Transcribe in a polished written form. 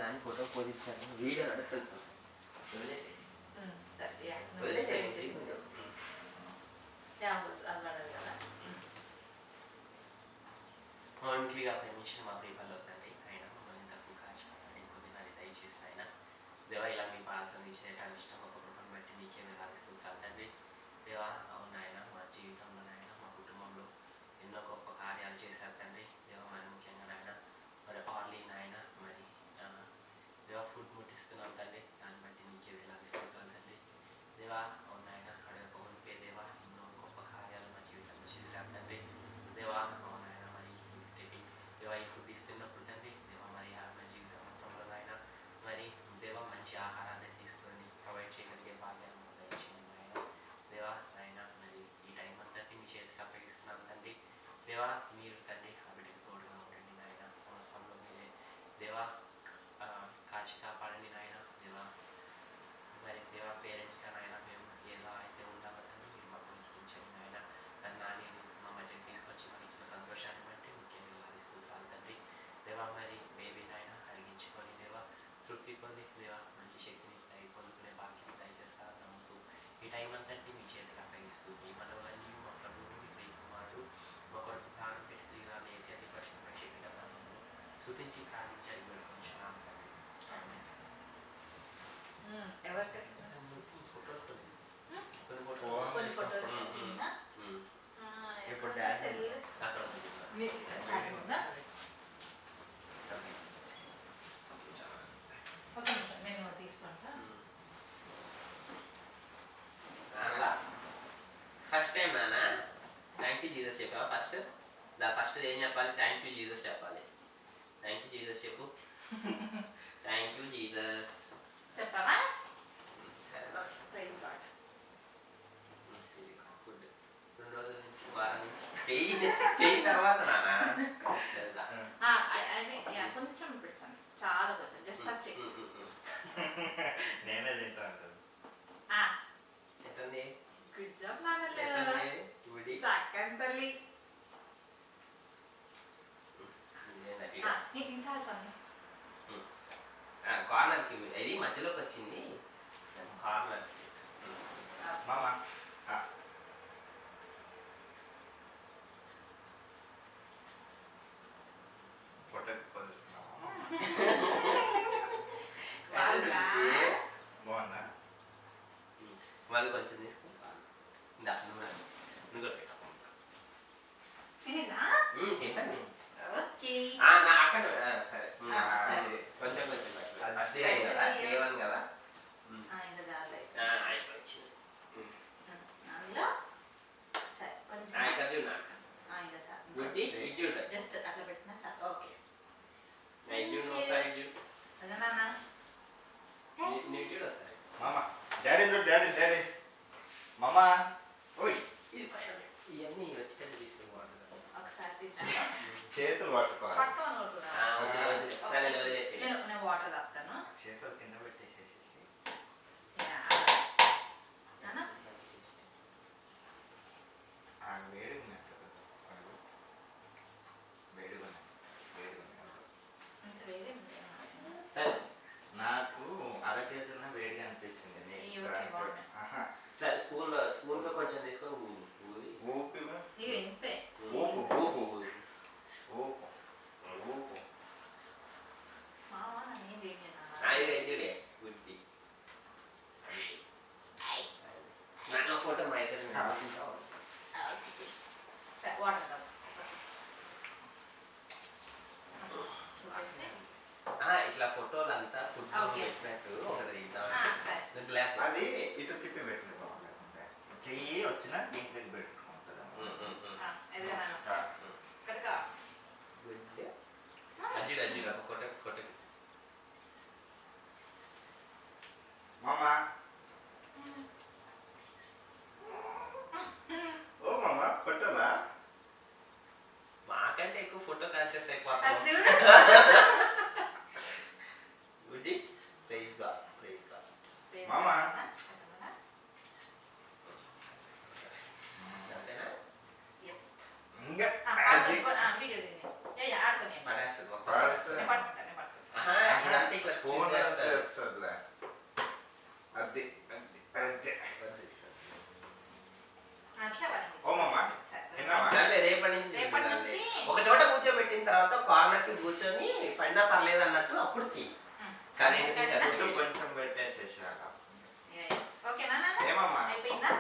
Nani photo పోదించాను video నడుస్తుంది ఇంట్లీగా ప్రేమించిన మా ప్రియపల్లి వద్దండి ఆయన మమ్మల్ని తక్కువ కాచిపోతాడు కొద్దిగా దయచేసి ఆయన దేవా ఇలా మీ పాసం ఇచ్చేటానికి ఇష్టం ఒక కృపను బట్టి నీకే వేలాడిస్తూ తండ్రి దేవా అవును ఆయన మా జీవితంలో నాయన మా కుటుంబంలో ఎన్నో గొప్ప కార్యాలు చేశారు తండ్రి దేవా మరి ముఖ్యంగా నాయన మరి ఆర్లీ నాయన మరి దేవా ఫుడ్ ముట్టిస్తున్నాం తండ్రి దాన్ని బట్టి నీకే వేలాడిస్తూ తండ్రి దేవా అవును ఆయన అడగకపోతే దేవా ఎన్నో గొప్ప కార్యాలు మా జీవితంలో చేశారు తండ్రి దేవా అవును ఆయన మరి దేవా ఈ ఫుడ్ ఇస్తున్నప్పుడు తండ్రి దేవా మరి మా జీవితం మొత్తంలో ఆయన మరి దేవా మంచి ఆహారాన్ని తీసుకొని ప్రొవైడ్ చేయగలిగే భాగ్యాన్ని దయచేయండి ఆయన దేవా ఆయన మరి ఈ టైం అంతటి మీ చేతికి అప్పగిస్తున్నాం తండ్రి దేవా మీరు తండ్రి ఆ బిడ్డకు తోడుగా ఉండండి నాయన సంవత్సరంలో మీరే దేవా కాచి కాపాడండి నాయన దేవా మరి దేవా పేరెంట్స్గా నాయన మేము ఎలా అయితే ఉండాలో తండ్రి మీరు మాకు గుర్తించండి నాయన నాని మా మధ్యకి తీసుకొచ్చి మాకు ఇచ్చిన సంతోషాన్ని బట్టి ముఖ్యంగా భావిస్తూ తండ్రి దేవా మరి బేబీ నాయన అడిగించుకొని దేవా తృప్తి పొంది దేవా మంచి శక్తిని పొందుకునే భాగ్యం దయచేస్తారు నమ్ముతూ ఈ టైం అంతటి మీ చేతికి అప్పగిస్తూ మీ మనవలన్నీ మా ప్రభువు మీ ప్రియ కుమారుడు మా కొరకు ప్రాణం పెట్టి వేసి అది ప్రశ్న చెప్పిన ప్రాణంలో శృతించి ప్రార్థించాలి వేడుకొంచున్నాం ఫస్ట్ టైం నానా థ్యాంక్ యూ జీసస్ చెప్పావా ఫస్ట్ ఏం చెప్పాలి థ్యాంక్ యూ జీసస్ చెప్పాలి థ్యాంక్ యూ జీసస్ చెప్పు థ్యాంక్ యూ జీసస్ చెప్పావా ఫుడ్ 2 రోజుల నుంచి వారం నుంచి చెయ్యి తర్వాత నానా కొంచెం పెట్టాను చాలా కొంచెం జస్ట్ టచ్ నేనే తింటాను ఎట్టండి గుడ్ జాబ్ నాన్నలే చక్కని తల్లి కార్నర్కి ఇది మధ్యలోకి వచ్చింది కార్నర్ మామా ఫోటో పొందుతున్నావా బాగుందా వాళ్ళు కొంచెం తీసుకుంటాను నువ్వు కూడా ఏంటండి అక్కడ సరే కొంచెం కొంచెం ఫస్ట్ కదా A1 కదా జస్ట్ అట్లా పెట్టినా సార్ ఓకే మామా డాడీ డాడీ మామా ఓయ్ ఇవన్నీ వచ్చేటట్టు తీసుకుని ఒకసారి చేతులు పట్టుకోవాలి నేను వాటర్ తాగుతాను చేతులు కింద పెట్టేసేసి నాకు అరచేతున్న వేడిగా అనిపించింది సరే స్పూన్తో కొంచెం తీసుకొని ఊపి ఇంతే ఊపు ఊపు ఊపు ఊపు మావా నేను గుడ్డి నా ఫోటో మా ఇద్దరు వాటర్ ఇట్లా ఫోటోలు అంతా ఫుడ్ పెట్టినట్టు ఒకటి గ్లాస్ అది ఇటు తిప్పి పెట్టుకుంటే బాగుంటుంది చెయ్యి వచ్చిన దీంట్లోకి పెట్టుకుంటుంది అజ్జిడు కొట్ట మామా ఓ మామా ఫోటోలా మాకంటే ఎక్కువ ఫోటో కాన్షియస్ అయిపోతాం గుడ్డి ప్రైజ్ గాడ్ మామా ఇంకా పడేస్తుంది అంతే. అట్లా పని. ఓమమ్మా, సరే. తిన్నావా? సర్లే రేపటి నుంచి రేపటి తిందాం. నుంచి ఒక చోట కూర్చోబెట్టిన తర్వాత కార్నర్ కి కూర్చొని పడినా పర్లేదు అన్నట్టు అప్పుడు తీ. కానీ ఎందుకు సరేనా? చేస్తావు? ఫుడ్ కొంచెం పెట్టేసేసాక. ఓకేనా నాన్న? ఏమమ్మా? అయిపోయిందా?